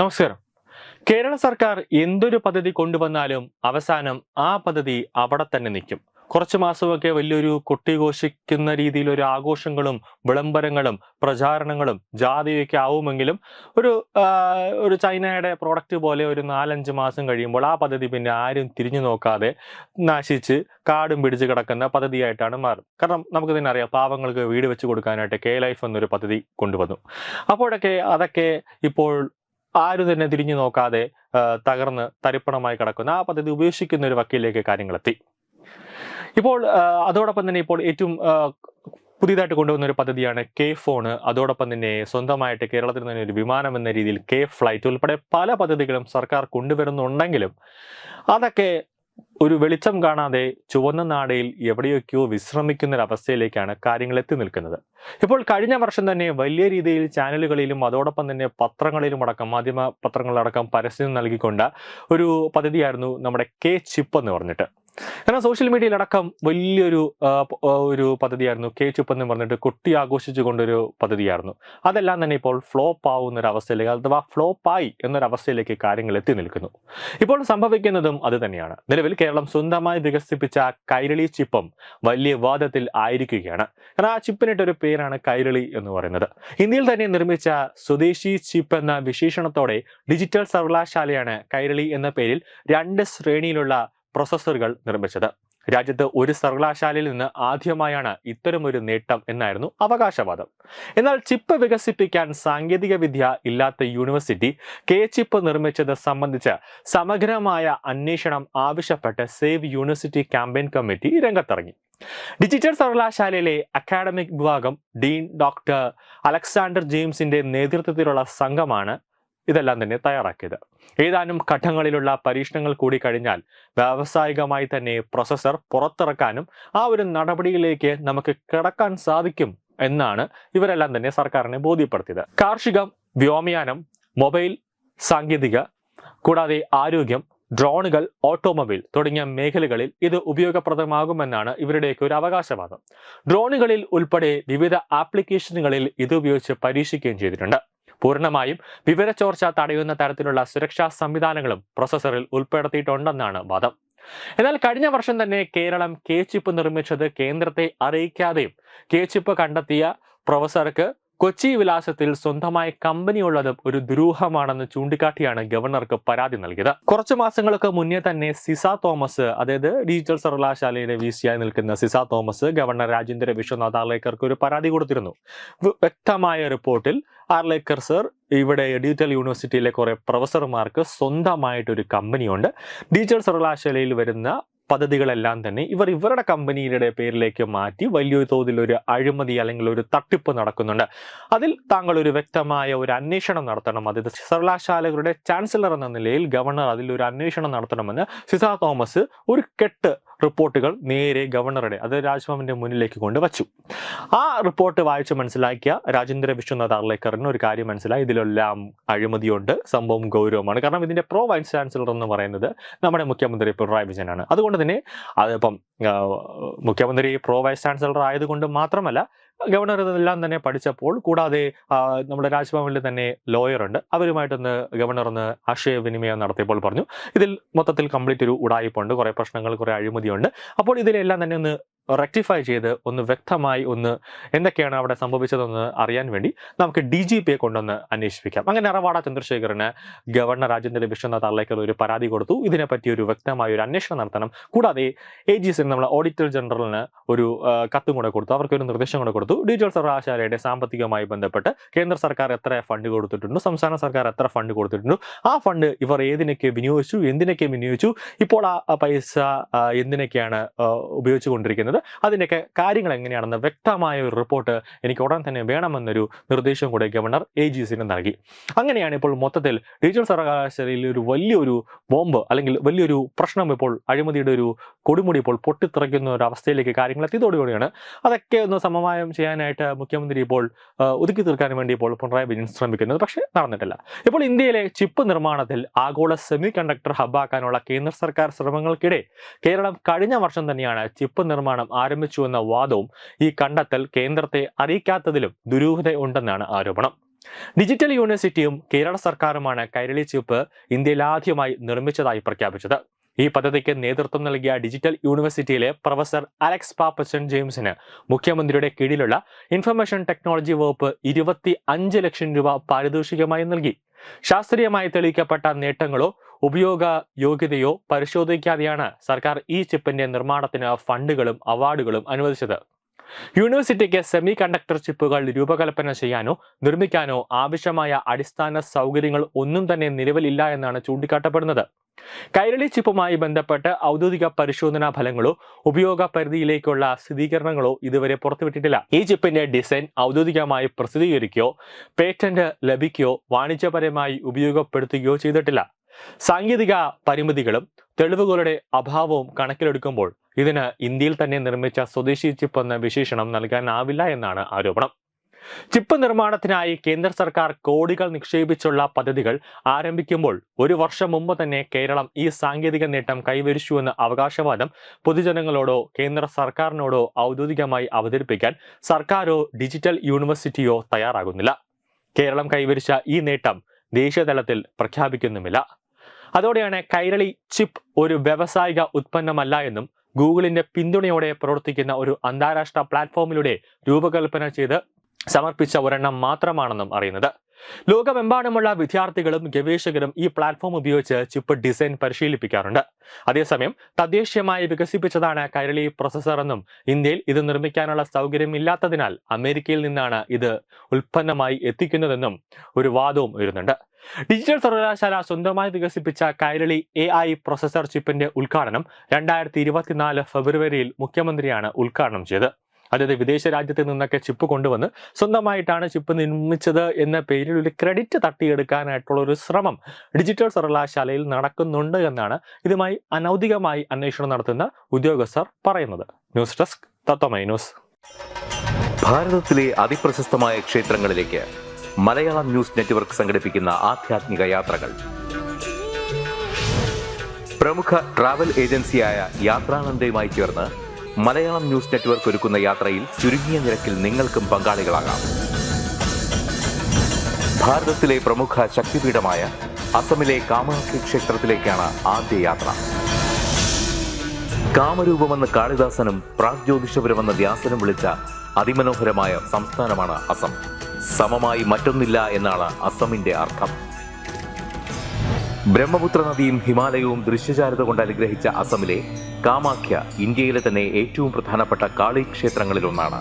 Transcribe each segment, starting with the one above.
നമസ്കാരം. കേരള സർക്കാർ എന്തൊരു പദ്ധതി കൊണ്ടുവന്നാലും അവസാനം ആ പദ്ധതി അവിടെ തന്നെ നിൽക്കും. കുറച്ച് മാസമൊക്കെ വലിയൊരു കൊട്ടിഘോഷിക്കുന്ന രീതിയിൽ ഒരു ആഘോഷങ്ങളും വിളംബരങ്ങളും പ്രചാരണങ്ങളും ജാഥയൊക്കെ ആവുമെങ്കിലും ഒരു ഒരു ചൈനയുടെ പ്രോഡക്റ്റ് പോലെ ഒരു 4-5 മാസം കഴിയുമ്പോൾ ആ പദ്ധതി പിന്നെ ആരും തിരിഞ്ഞു നോക്കാതെ നശിച്ച് കാടും പിടിച്ച് കിടക്കുന്ന പദ്ധതിയായിട്ടാണ് മാറും. കാരണം നമുക്ക് തന്നെ അറിയാം, പാവങ്ങൾക്ക് വീട് വെച്ച് കൊടുക്കാനായിട്ട് കെ ലൈഫ് എന്നൊരു പദ്ധതി കൊണ്ടുവന്നു. അപ്പോഴൊക്കെ അതൊക്കെ ഇപ്പോൾ ആരും തന്നെ തിരിഞ്ഞു നോക്കാതെ തകർന്ന് തരിപ്പണമായി കിടക്കുന്ന ആ പദ്ധതി ഉപേക്ഷിക്കുന്ന ഒരു വക്കീലിലേക്ക് കാര്യങ്ങളെത്തി. ഇപ്പോൾ അതോടൊപ്പം തന്നെ ഇപ്പോൾ ഏറ്റവും പുതിയതായിട്ട് കൊണ്ടുവന്ന ഒരു പദ്ധതിയാണ് കെ ഫോണ്. അതോടൊപ്പം തന്നെ സ്വന്തമായിട്ട് കേരളത്തിൽ തന്നെ ഒരു വിമാനം എന്ന രീതിയിൽ കെ ഫ്ലൈറ്റ് ഉൾപ്പെടെ പല പദ്ധതികളും സർക്കാർ കൊണ്ടുവരുന്നുണ്ടെങ്കിലും അതൊക്കെ ഒരു വെളിച്ചം കാണാതെ ചുവന്ന നാടയിൽ എവിടെയൊക്കെയോ വിശ്രമിക്കുന്ന ഒരു അവസ്ഥയിലേക്കാണ് കാര്യങ്ങൾ എത്തി നിൽക്കുന്നത്. ഇപ്പോൾ കഴിഞ്ഞ വർഷം തന്നെ വലിയ രീതിയിൽ ചാനലുകളിലും അതോടൊപ്പം തന്നെ പത്രങ്ങളിലും അടക്കം മാധ്യമ പത്രങ്ങളിലടക്കം പരസ്യം നൽകിക്കൊണ്ട് ഒരു പദ്ധതിയായിരുന്നു നമ്മുടെ കെ ചിപ്പ് എന്ന് പറഞ്ഞിട്ട്. കാരണം സോഷ്യൽ മീഡിയയിലടക്കം വലിയൊരു ഒരു പദ്ധതിയായിരുന്നു കെ ചിപ്പ് എന്ന് പറഞ്ഞിട്ട് കൊട്ടി ആഘോഷിച്ചു കൊണ്ടൊരു പദ്ധതിയായിരുന്നു. അതെല്ലാം തന്നെ ഇപ്പോൾ ഫ്ലോപ്പ് ആവുന്ന ഒരു അവസ്ഥയിലേക്ക്, അഥവാ ഫ്ലോപ്പായി എന്നൊരവസ്ഥയിലേക്ക് കാര്യങ്ങൾ എത്തി നിൽക്കുന്നു. ഇപ്പോൾ സംഭവിക്കുന്നതും അത് തന്നെയാണ്. നിലവിൽ കേരളം സ്വന്തമായി വികസിപ്പിച്ച കൈരളി ചിപ്പും വലിയ വിവാദത്തിൽ ആയിരിക്കുകയാണ്. കാരണം ആ ചിപ്പിനിട്ടൊരു പേരാണ് കൈരളി എന്ന് പറയുന്നത്. ഇന്ത്യയിൽ തന്നെ നിർമ്മിച്ച സ്വദേശി ചിപ്പ് എന്ന വിശേഷണത്തോടെ ഡിജിറ്റൽ സർവകലാശാലയാണ് കൈരളി എന്ന പേരിൽ 2 ശ്രേണിയിലുള്ള പ്രൊസസ്സറുകൾ നിർമ്മിച്ചത്. രാജ്യത്ത് ഒരു സർവകലാശാലയിൽ നിന്ന് ആദ്യമായാണ് ഇത്തരമൊരു നേട്ടം എന്നായിരുന്നു അവകാശവാദം. എന്നാൽ ചിപ്പ് വികസിപ്പിക്കാൻ സാങ്കേതിക വിദ്യ ഇല്ലാത്ത യൂണിവേഴ്സിറ്റി കെ ചിപ്പ് നിർമ്മിച്ചത് സംബന്ധിച്ച് സമഗ്രമായ അന്വേഷണം ആവശ്യപ്പെട്ട് സേവ് യൂണിവേഴ്സിറ്റി ക്യാമ്പയിൻ കമ്മിറ്റി രംഗത്തിറങ്ങി. ഡിജിറ്റൽ സർവകലാശാലയിലെ അക്കാഡമിക് വിഭാഗം ഡീൻ ഡോക്ടർ അലക്സാണ്ടർ ജെയിംസിന്റെ നേതൃത്വത്തിലുള്ള സംഘമാണ് ഇതെല്ലാം തന്നെ തയ്യാറാക്കിയത്. ഏതാനും ഘട്ടങ്ങളിലുള്ള പരീക്ഷണങ്ങൾ കൂടി കഴിഞ്ഞാൽ വ്യാവസായികമായി തന്നെ പ്രൊസസ്സർ പുറത്തിറക്കാനും ആ ഒരു നടപടിയിലേക്ക് നമുക്ക് കടക്കാൻ സാധിക്കും എന്നാണ് ഇവരെല്ലാം തന്നെ സർക്കാരിനെ ബോധ്യപ്പെടുത്തിയത്. കാർഷികം, വ്യോമയാനം, മൊബൈൽ സാങ്കേതിക, കൂടാതെ ആരോഗ്യം, ഡ്രോണുകൾ, ഓട്ടോമൊബൈൽ തുടങ്ങിയ മേഖലകളിൽ ഇത് ഉപയോഗപ്രദമാകുമെന്നാണ് ഇവരുടെയൊക്കെ ഒരു അവകാശവാദം. ഡ്രോണുകളിൽ ഉൾപ്പെടെ വിവിധ ആപ്ലിക്കേഷനുകളിൽ ഇത് ഉപയോഗിച്ച് പരീക്ഷിക്കുകയും ചെയ്തിട്ടുണ്ട്. പൂർണ്ണമായും വിവരച്ചോർച്ച തടയുന്ന തരത്തിലുള്ള സുരക്ഷാ സംവിധാനങ്ങളും പ്രൊസസ്സറിൽ ഉൾപ്പെടുത്തിയിട്ടുണ്ടെന്നാണ് വാദം. എന്നാൽ കഴിഞ്ഞ വർഷം തന്നെ കേരളം കെ ചിപ്പ് നിർമ്മിച്ചത് കേന്ദ്രത്തെ അറിയിക്കാതെയും കെ ചിപ്പ് കണ്ടെത്തിയ പ്രൊഫസർക്ക് കൊച്ചി വിലാസത്തിൽ സ്വന്തമായ കമ്പനി ഉള്ളതും ഒരു ദുരൂഹമാണെന്ന് ചൂണ്ടിക്കാട്ടിയാണ് ഗവർണർക്ക് പരാതി നൽകിയത്. കുറച്ചു മാസങ്ങൾക്ക് മുന്നേ തന്നെ സിസ തോമസ്, അതായത് ഡിജിറ്റൽ സർവകലാശാലയുടെ VC നിൽക്കുന്ന സിസ തോമസ് ഗവർണർ രാജേന്ദ്ര വിശ്വനാഥ് ആർലേക്കർക്ക് ഒരു പരാതി കൊടുത്തിരുന്നു. വ്യക്തമായ റിപ്പോർട്ടിൽ ആർലേക്കർ സർ, ഇവിടെ ഡിജിറ്റൽ യൂണിവേഴ്സിറ്റിയിലെ കുറെ പ്രൊഫസർമാർക്ക് സ്വന്തമായിട്ടൊരു കമ്പനിയുണ്ട്. ഡിജിറ്റൽ സർവകലാശാലയിൽ വരുന്ന പദ്ധതികളെല്ലാം തന്നെ ഇവരുടെ കമ്പനിയുടെ പേരിലേക്ക് മാറ്റി വലിയൊരു തോതിൽ ഒരു അഴിമതി അല്ലെങ്കിൽ ഒരു തട്ടിപ്പ് നടക്കുന്നുണ്ട്. അതിൽ താങ്കൾ ഒരു വ്യക്തമായ ഒരു അന്വേഷണം നടത്തണം. അതായത് സർവകലാശാലകളുടെ ചാൻസലർ എന്ന നിലയിൽ ഗവർണർ അതിൽ ഒരു അന്വേഷണം നടത്തണമെന്ന് സിസ തോമസ് ഒരു കെട്ട് റിപ്പോർട്ടുകൾ നേരെ ഗവർണറുടെ, അതായത് രാജ്ഭവന്റെ മുന്നിലേക്ക് കൊണ്ടുവച്ചു. ആ റിപ്പോർട്ട് വായിച്ച് മനസ്സിലാക്കിയ രാജേന്ദ്ര വിശ്വനാഥ് ആർലേക്കറിന് ഒരു കാര്യം മനസ്സിലായി, ഇതിലെല്ലാം അഴിമതിയുണ്ട്, സംഭവം ഗൗരവമാണ്. കാരണം ഇതിന്റെ പ്രോ വൈസ് ചാൻസലർ എന്ന് പറയുന്നത് നമ്മുടെ മുഖ്യമന്ത്രി പിണറായി വിജയനാണ്. അതുകൊണ്ട് തന്നെ അതിപ്പം മുഖ്യമന്ത്രി പ്രോ വൈസ് ചാൻസലർ ആയതുകൊണ്ട് മാത്രമല്ല, ഗവർണർ ഇതെല്ലാം തന്നെ പഠിച്ചപ്പോൾ, കൂടാതെ നമ്മുടെ രാജ്ഭവനിൽ തന്നെ ലോയർ ഉണ്ട്, അവരുമായിട്ടൊന്ന് ഗവർണർ ഒന്ന് ആശയവിനിമയം നടത്തിയപ്പോൾ പറഞ്ഞു, ഇതിൽ മൊത്തത്തിൽ കംപ്ലീറ്റ് ഒരു ഉടായിപ്പുണ്ട്, കുറെ പ്രശ്നങ്ങൾ, കുറെ അഴിമതിയുണ്ട്. അപ്പോൾ ഇതിലെല്ലാം തന്നെ ഒന്ന് റെക്ടിഫൈ ചെയ്ത് ഒന്ന് വ്യക്തമായി ഒന്ന് എന്തൊക്കെയാണ് അവിടെ സംഭവിച്ചതെന്ന് അറിയാൻ വേണ്ടി നമുക്ക് DGPയെ കൊണ്ടൊന്ന് അന്വേഷിപ്പിക്കാം. അങ്ങനെ അറവാട ചന്ദ്രശേഖരന് ഗവർണർ രാജേന്ദ്ര വിശ്വനാഥ് ആർലേക്കർ ഒരു പരാതി കൊടുത്തു. ഇതിനെപ്പറ്റി ഒരു വ്യക്തമായ ഒരു അന്വേഷണം നടത്തണം. കൂടാതെ AGC നമ്മൾ ഓഡിറ്റർ ജനറലിന് ഒരു കത്തും കൂടെ കൊടുത്തു, അവർക്കൊരു നിർദ്ദേശം കൂടെ കൊടുത്തു. ഡിജിറ്റൽ സർവകലാശാലയുടെ സാമ്പത്തികമായി ബന്ധപ്പെട്ട് കേന്ദ്ര സർക്കാർ എത്ര ഫണ്ട് കൊടുത്തിട്ടുണ്ട്, സംസ്ഥാന സർക്കാർ എത്ര ഫണ്ട് കൊടുത്തിട്ടുണ്ട്, ആ ഫണ്ട് ഇവർ ഏതിനൊക്കെ വിനിയോഗിച്ചു, എന്തിനൊക്കെ വിനിയോഗിച്ചു, ഇപ്പോൾ ആ പൈസ എന്തിനൊക്കെയാണ് ഉപയോഗിച്ചുകൊണ്ടിരിക്കുന്നത്, അതിൻ്റെയൊക്കെ കാര്യങ്ങൾ എങ്ങനെയാണെന്ന് വ്യക്തമായ ഒരു റിപ്പോർട്ട് എനിക്ക് ഉടൻ തന്നെ വേണമെന്നൊരു നിർദ്ദേശം കൂടെ ഗവർണർ AGCന് നൽകി. അങ്ങനെയാണ് ഇപ്പോൾ മൊത്തത്തിൽ ഡിജിറ്റൽ സർവകലാശാലയിൽ ഒരു വലിയൊരു ബോംബ് അല്ലെങ്കിൽ വലിയൊരു പ്രശ്നം, ഇപ്പോൾ അഴിമതിയുടെ ഒരു കൊടുമുടി ഇപ്പോൾ പൊട്ടിത്തെറിക്കുന്ന ഒരു അവസ്ഥയിലേക്ക് കാര്യങ്ങൾ എത്തിയതോടുകൂടിയാണ് അതൊക്കെ ഒന്ന് സമവായം ചെയ്യാനായിട്ട് മുഖ്യമന്ത്രി ഇപ്പോൾ ഒതുക്കി തീർക്കാൻ വേണ്ടി ഇപ്പോൾ പിണറായി വിജയൻ ശ്രമിക്കുന്നത്. പക്ഷേ നടന്നിട്ടില്ല. ഇപ്പോൾ ഇന്ത്യയിലെ ചിപ്പ് നിർമ്മാണത്തിൽ ആഗോള സെമി കണ്ടക്ടർ ഹബ്ബാക്കാനുള്ള കേന്ദ്ര സർക്കാർ ശ്രമങ്ങൾക്കിടെ കേരളം കഴിഞ്ഞ വർഷം തന്നെയാണ് ചിപ്പ് നിർമ്മാണം ആരംഭിച്ചു എന്ന വാദവും ഈ കണ്ടെത്തൽ കേന്ദ്രത്തെ അറിയിക്കാത്തതിലും ദുരൂഹത ഉണ്ടെന്നാണ് ആരോപണം. ഡിജിറ്റൽ യൂണിവേഴ്സിറ്റിയും കേരള സർക്കാരുമാണ് കൈരളി ചിപ്പ് ഇന്ത്യയിൽ ആദ്യമായി നിർമ്മിച്ചതായി പ്രഖ്യാപിച്ചത്. ഈ പദ്ധതിക്ക് നേതൃത്വം നൽകിയ ഡിജിറ്റൽ യൂണിവേഴ്സിറ്റിയിലെ പ്രൊഫസർ അലക്സ് പാപ്പച്ചൻ ജെയിംസിന് മുഖ്യമന്ത്രിയുടെ കീഴിലുള്ള ഇൻഫർമേഷൻ ടെക്നോളജി വകുപ്പ് 25 ലക്ഷം രൂപ പാരിതോഷികമായി നൽകി. ശാസ്ത്രീയമായി തെളിയിക്കപ്പെട്ട നേട്ടങ്ങളോ ഉപയോഗ യോഗ്യതയോ പരിശോധിക്കാതെയാണ് സർക്കാർ ഈ ചിപ്പിന്റെ നിർമ്മാണത്തിന് ഫണ്ടുകളും അവാർഡുകളും അനുവദിച്ചത്. യൂണിവേഴ്സിറ്റിക്ക് സെമി കണ്ടക്ടർ ചിപ്പുകൾ രൂപകൽപ്പന ചെയ്യാനോ നിർമ്മിക്കാനോ ആവശ്യമായ അടിസ്ഥാന സൗകര്യങ്ങൾ ഒന്നും തന്നെ നിലവിലില്ല എന്നാണ് ചൂണ്ടിക്കാട്ടപ്പെടുന്നത്. കൈരളി ചിപ്പുമായി ബന്ധപ്പെട്ട് ഔദ്യോഗിക പരിശോധനാ ഫലങ്ങളോ ഉപയോഗ പരിധിയിലേക്കുള്ള സ്ഥിരീകരണങ്ങളോ ഇതുവരെ പുറത്തുവിട്ടിട്ടില്ല. ഈ ചിപ്പിന്റെ ഡിസൈൻ ഔദ്യോഗികമായി പ്രസിദ്ധീകരിക്കുകയോ പേറ്റന്റ് ലഭിക്കുകയോ വാണിജ്യപരമായി ഉപയോഗപ്പെടുത്തുകയോ ചെയ്തിട്ടില്ല. സാങ്കേതിക പരിമിതികളും തെളിവുകളുടെ അഭാവവും കണക്കിലെടുക്കുമ്പോൾ ഇതിന് ഇന്ത്യയിൽ തന്നെ നിർമ്മിച്ച സ്വദേശി ചിപ്പ് എന്ന വിശേഷണം നൽകാനാവില്ല എന്നാണ് ആരോപണം. ചിപ്പ് നിർമ്മാണത്തിനായി കേന്ദ്ര സർക്കാർ കോടികൾ നിക്ഷേപിച്ചുള്ള പദ്ധതികൾ ആരംഭിക്കുമ്പോൾ 1 വർഷം മുമ്പ് തന്നെ കേരളം ഈ സാങ്കേതിക നേട്ടം കൈവരിച്ചുവെന്ന അവകാശവാദം പൊതുജനങ്ങളോടോ കേന്ദ്ര സർക്കാരിനോടോ ഔദ്യോഗികമായി അവതരിപ്പിക്കാൻ സർക്കാരോ ഡിജിറ്റൽ യൂണിവേഴ്സിറ്റിയോ തയ്യാറാകുന്നില്ല. കേരളം കൈവരിച്ച ഈ നേട്ടം ദേശീയതലത്തിൽ പ്രഖ്യാപിക്കുന്നുമില്ല. അതോടെയാണ് കൈരളി ചിപ്പ് ഒരു വ്യാവസായിക ഉത്പന്നമല്ല എന്നും ഗൂഗിളിന്റെ പിന്തുണയോടെ പ്രവർത്തിക്കുന്ന ഒരു അന്താരാഷ്ട്ര പ്ലാറ്റ്ഫോമിലൂടെ രൂപകൽപ്പന ചെയ്ത് സമർപ്പിച്ച ഒരെണ്ണം മാത്രമാണെന്നും അറിയുന്നത്. ലോകമെമ്പാടുമുള്ള വിദ്യാർത്ഥികളും ഗവേഷകരും ഈ പ്ലാറ്റ്ഫോം ഉപയോഗിച്ച് ചിപ്പ് ഡിസൈൻ പരിശീലിപ്പിക്കാറുണ്ട്. അതേസമയം തദ്ദേശീയമായി വികസിപ്പിച്ചതാണ് കൈരളി പ്രോസസർ എന്നും ഇന്ത്യയിൽ ഇത് നിർമ്മിക്കാനുള്ള സൗകര്യമില്ലാത്തതിനാൽ അമേരിക്കയിൽ നിന്നാണ് ഇത് ഉൽപ്പന്നമായി എത്തിക്കുന്നതെന്നും ഒരു വാദവും ഉയരുന്നുണ്ട്. ഡിജിറ്റൽ സർവകലാശാല സ്വന്തമായി വികസിപ്പിച്ച കൈരളി AI പ്രോസസർ ചിപ്പിന്റെ ഉദ്ഘാടനം 2024 ഫെബ്രുവരിയിൽ മുഖ്യമന്ത്രിയാണ് ഉദ്ഘാടനം ചെയ്തത്. അതായത് വിദേശ രാജ്യത്ത് നിന്നൊക്കെ ചിപ്പ് കൊണ്ടുവന്ന് സ്വന്തമായിട്ടാണ് ചിപ്പ് നിർമ്മിച്ചത് എന്ന പേരിൽ ഒരു ക്രെഡിറ്റ് തട്ടിയെടുക്കാനായിട്ടുള്ള ഒരു ശ്രമം ഡിജിറ്റൽ സർവകലാശാലയിൽ നടക്കുന്നുണ്ട് എന്നാണ് ഇതുമായി അനൗദ്യോഗികമായി അന്വേഷണം നടത്തുന്ന ഉദ്യോഗസ്ഥർ പറയുന്നത്. ന്യൂസ് ഡെസ്ക് തത്വമൈ ന്യൂസ്. ഭാരതത്തിലെ അതിപ്രശസ്തമായ ക്ഷേത്രങ്ങളിലേക്ക് മലയാളം ന്യൂസ് നെറ്റ്വർക്ക് സംഘടിപ്പിക്കുന്ന ആധ്യാത്മിക യാത്രകൾ. പ്രമുഖ ട്രാവൽ ഏജൻസിയായ യാത്രാനന്ദയുമായി ചേർന്ന് മലയാളം ന്യൂസ് നെറ്റ്വർക്ക് ഒരുക്കുന്ന യാത്രയിൽ ചുരുങ്ങിയ നിരക്കിൽ നിങ്ങൾക്കും പങ്കാളികളാകാം. ഭാരതത്തിലെ പ്രമുഖ ശക്തിപീഠമായ അസമിലെ കാമാഖ്യ ക്ഷേത്രത്തിലേക്കാണ് ആദ്യ യാത്ര. കാമരൂപമെന്ന് കാളിദാസനും പ്രാഗ്ജ്യോതിഷപുരമെന്ന് വ്യാസനും വിളിച്ച അതിമനോഹരമായ സംസ്ഥാനമാണ് അസം. സമമായി മറ്റൊന്നില്ല എന്നാണ് അസമിന്റെ അർത്ഥം. ബ്രഹ്മപുത്ര നദിയും ഹിമാലയവും ദൃശ്യചാരുത കൊണ്ട് അനുഗ്രഹിച്ച അസമിലെ കാമാഖ്യ ഇന്ത്യയിലെ തന്നെ ഏറ്റവും പ്രധാനപ്പെട്ട കാളി ക്ഷേത്രങ്ങളിലൊന്നാണ്.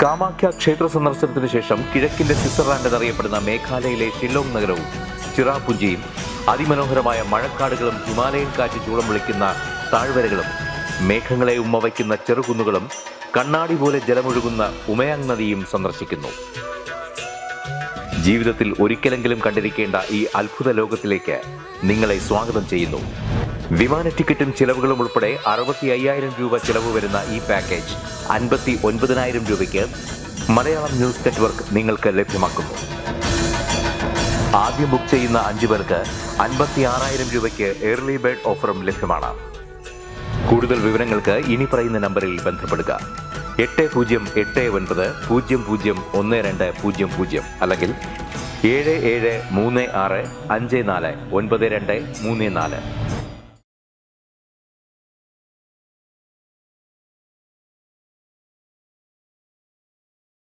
കാമാഖ്യ ക്ഷേത്ര സന്ദർശനത്തിന് ശേഷം കിഴക്കിന്റെ സ്വിറ്റ്സർലാൻഡ് എന്നറിയപ്പെടുന്ന മേഘാലയയിലെ ഷില്ലോങ് നഗരവും ചിറാപുഞ്ചിയും അതിമനോഹരമായ മഴക്കാടുകളും ഹിമാലയൻ കാറ്റ് ചൂളം വിളിക്കുന്ന താഴ്വരകളും മേഘങ്ങളെ ഉമ്മവയ്ക്കുന്ന ചെറുകുന്നുകളും കണ്ണാടി പോലെ ജലമൊഴുകുന്ന ഉമയാങ് നദിയും സന്ദർശിക്കുന്നു. ജീവിതത്തിൽ ഒരിക്കലെങ്കിലും കണ്ടിരിക്കേണ്ട ഈ അത്ഭുത ലോകത്തിലേക്ക് നിങ്ങളെ സ്വാഗതം ചെയ്യുന്നു. വിമാന ടിക്കറ്റും ചിലവുകളും ഉൾപ്പെടെ 65,000 രൂപ ചിലവ് വരുന്ന ഈ പാക്കേജ് 59,000 രൂപയ്ക്ക് മലയാളം ന്യൂസ് നെറ്റ്വർക്ക് നിങ്ങൾക്ക് ലഭ്യമാക്കുന്നു. ആദ്യം ബുക്ക് ചെയ്യുന്ന 5 പേർക്ക് 56,000 രൂപയ്ക്ക് ഏർലി ബേർഡ് ഓഫറും ലഭ്യമാണ്. കൂടുതൽ വിവരങ്ങൾക്ക് ഇനി പറയുന്ന നമ്പറിൽ ബന്ധപ്പെടുക. 8089001200 അല്ലെങ്കിൽ 7736549234.